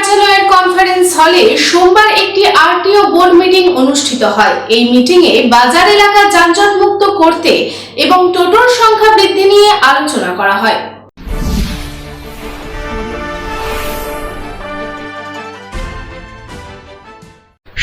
কার্যালয়ের কনফারেন্স হলে সোমবার একটি আরটিও বোর্ড মিটিং অনুষ্ঠিত হয়। এই মিটিংয়ে বাজার এলাকা যানজট মুক্ত করতে এবং টোটোর সংখ্যা বৃদ্ধি নিয়ে আলোচনা করা হয়।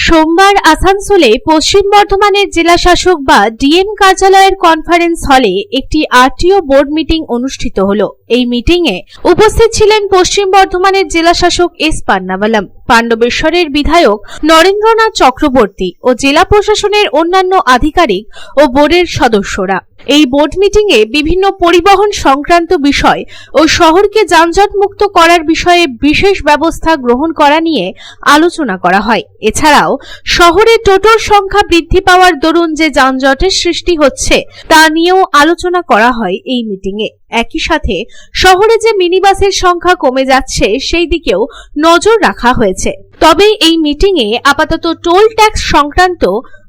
সোমবার আসানসোলে পশ্চিম বর্ধমানের জেলা শাসক বা ডিএম কার্যালয়ের কনফারেন্স হলে একটি আরটিও বোর্ড মিটিং অনুষ্ঠিত হলো। এই মিটিংয়ে উপস্থিত ছিলেন পশ্চিম বর্ধমানের জেলা শাসক এস পান্নাওয়ালাম, পাণ্ডবেশ্বরের বিধায়ক নরেন্দ্রনাথ চক্রবর্তী ও জেলা প্রশাসনের অন্যান্য আধিকারিক ও বোর্ডের সদস্যরা। এই বোর্ড মিটিংয়ে বিভিন্ন পরিবহন সংক্রান্ত বিষয় ও শহরকে যানজট মুক্ত করার বিষয়ে বিশেষ ব্যবস্থা গ্রহণ করা নিয়ে আলোচনা করা হয়। এছাড়াও শহরে টোটোর সংখ্যা বৃদ্ধি পাওয়ার দরুন যে যানজটের সৃষ্টি হচ্ছে তা নিয়েও আলোচনা করা হয় এই মিটিংয়ে। একই সাথে শহরে যে মিনিবাসের সংখ্যা কমে যাচ্ছে সেই দিকেও নজর রাখা হয়েছে। তবে এই মিটিংয়ে আপাতত টোল ট্যাক্স সংক্রান্ত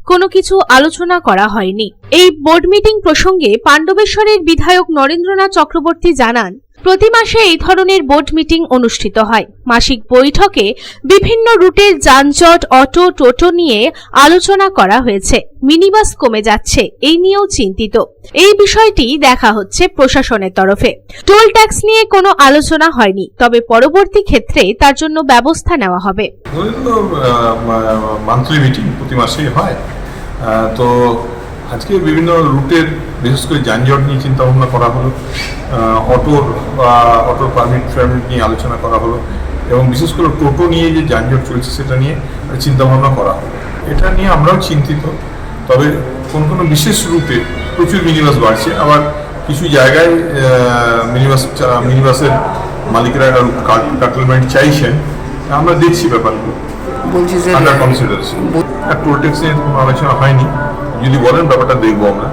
কোনো কিছু আলোচনা করা হয়নি। এই বোর্ড মিটিং প্রসঙ্গে পাণ্ডবেশ্বরের বিধায়ক নরেন্দ্রনাথ চক্রবর্তী জানান, প্রতি মাসে এই ধরনের বোর্ড মিটিং অনুষ্ঠিত হয়। মাসিক বৈঠকে বিভিন্ন রুটের যানজট, অটো, টোটো নিয়ে আলোচনা করা হয়েছে। মিনিবাস কমে যাচ্ছে, এই নিয়েও চিন্তিত। এই বিষয়টি দেখা হচ্ছে প্রশাসনের তরফে। টোল ট্যাক্স নিয়ে কোনো আলোচনা হয়নি, তবে পরবর্তী ক্ষেত্রে তার জন্য ব্যবস্থা নেওয়া হবে। মান্থলি মিটিং প্রতি মাসেই হয়, তো আজকে বিভিন্ন রুটের বিশেষ করে যানজট নিয়ে চিন্তা ভাবনা করা হলো, অটোর পারমিট নিয়ে আলোচনা করা হলো এবং বিশেষ করে টোটো নিয়ে যে যানজট চলছে সেটা নিয়ে চিন্তা ভাবনা করা হলো। এটা নিয়ে আমরাও চিন্তিত। তবে কোনো বিশেষ রুটে প্রচুর মিনিবাস বাড়ছে, আবার কিছু জায়গায় মিনিবাসের মালিকেরা কাটলমেন্ট চাইছেন। আমরা দেখছি ব্যাপারগুলো, বলছি যে আন্ডার কনসিডারেশন। টোল ট্যাক্স নিয়ে কোনো আলোচনা হয়নি, যদি বলেন ব্যাপারটা দেখবো আমরা।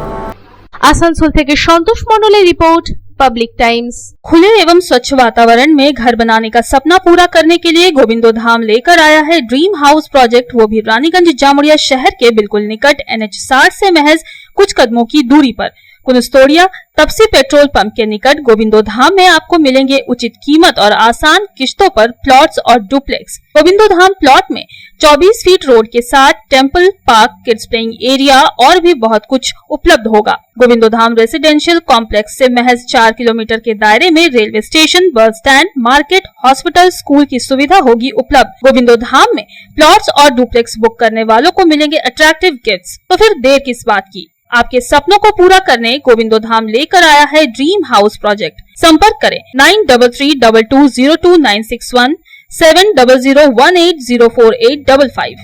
आसनसोल থেকে সন্তোষ মণ্ডলের রিপোর্ট, पब्लिक टाइम्स। खुले एवं स्वच्छ वातावरण में घर बनाने का सपना पूरा करने के लिए गोविंदो धाम लेकर आया है ड्रीम हाउस प्रोजेक्ट, वो भी रानीगंज जामुड़िया शहर के बिल्कुल निकट NH 60 से महज कुछ कदमों की दूरी पर कुनस्तोड़िया तपसी पेट्रोल पंप के निकट गोविंदो धाम में आपको मिलेंगे उचित कीमत और आसान किश्तों पर प्लॉट्स और डुप्लेक्स। गोविंदो धाम प्लॉट में 24 फीट रोड के साथ temple, park, kids playing area और भी बहुत कुछ उपलब्ध होगा। गोविंदो धाम रेसिडेंशियल कॉम्प्लेक्स से महज 4 किलोमीटर के दायरे में railway station, bus stand, market, hospital, school की सुविधा होगी उपलब्ध। गोविंदो धाम में प्लॉट्स और डुप्लेक्स बुक करने वालों को मिलेंगे अट्रैक्टिव गिफ्ट्स। तो फिर देर किस बात की, आपके सपनों को पूरा करने गोविंदो धाम लेकर आया है ड्रीम हाउस प्रोजेक्ट। संपर्क करें 9332202961 7001804855।